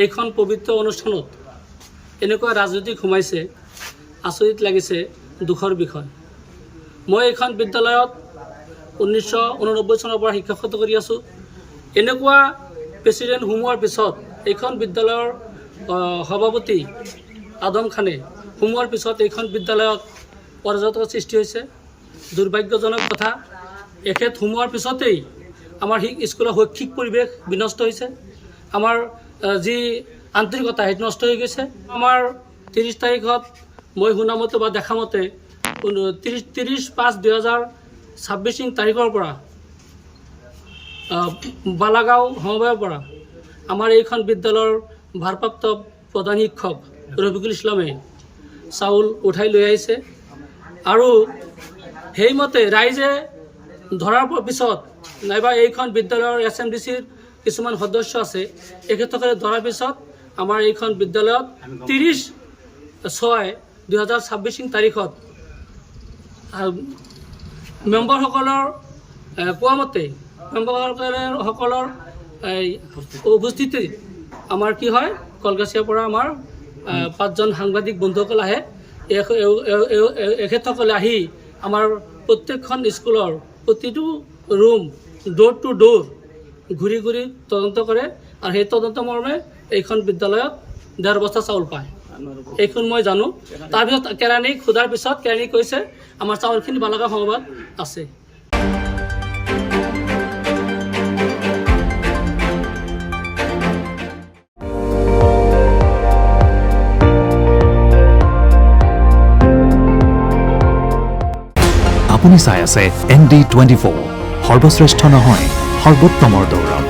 এইখন পবিত্ৰ অনুষ্ঠানত এনেকুৱা ৰাজনীতি সোমাইছে, আচৰিত লাগিছে, দুখৰ বিষয়। মই এইখন বিদ্যালয়ত 1989 চনৰ পৰা শিক্ষকতা কৰি আছোঁ। এনেকুৱা প্ৰেচিডেণ্ট সোমোৱাৰ পিছত এইখন বিদ্যালয়ৰ সভাপতি আদম খানে সোমোৱাৰ পিছত এইখন বিদ্যালয়ত অৰাজকতাৰ সৃষ্টি হৈছে। দুৰ্ভাগ্যজনক কথা, এখেত সোমোৱাৰ পিছতেই আমাৰ স্কুলৰ শৈক্ষিক পৰিৱেশ বিনষ্ট হৈছে। আমাৰ যি আন্তৰিকতা সেইটো নষ্ট হৈ গৈছে। আমাৰ 30 তাৰিখত মই শুনামতে বা দেখামতে 30/5/2026 তাৰিখৰ পৰা বালাগাঁও সমবায়ৰ পৰা আমাৰ এইখন বিদ্যালয়ৰ ভাৰপ্ৰাপ্ত প্ৰধান শিক্ষক ৰফিকুল ইছলামে চাউল উঠাই লৈ আহিছে আৰু সেইমতে ৰাইজে ধৰাৰ পিছত নাইবা এইখন বিদ্যালয়ৰ SMDCৰ কিছুমান সদস্য আছে, এখেতসকলে ধৰাৰ পিছত আমাৰ এইখন বিদ্যালয়ত 30/6/2026 তাৰিখত মেম্বাৰসকলৰ কোৱা মতে মেম্বাৰসকলৰ উপস্থিতিত আমাৰ কি হয়, কলগাছিয়াৰ পৰা আমাৰ 5জন সাংবাদিক বন্ধুসকল আহে। এখেতসকলে আহি আমাৰ প্ৰত্যেকখন স্কুলৰ প্ৰতিটো ৰুম ডোৰ টু ডোৰ ঘূৰি ঘূৰি তদন্ত কৰে আৰু সেই তদন্ত মৰ্মে এইখন বিদ্যালয়ত 1.5 বস্তা চাউল পায়। এইখন মই জানো। তাৰপিছত কেৰাণীক সোধাৰ পিছত কেৰাণী কৈছে আমাৰ চাউলখিনি বালাগাঁও সমবায়ত আছে। আপুনি চাই আছে ND24, সৰ্বশ্ৰেষ্ঠ নহয় সৰ্বোত্তমৰ দৌৰত।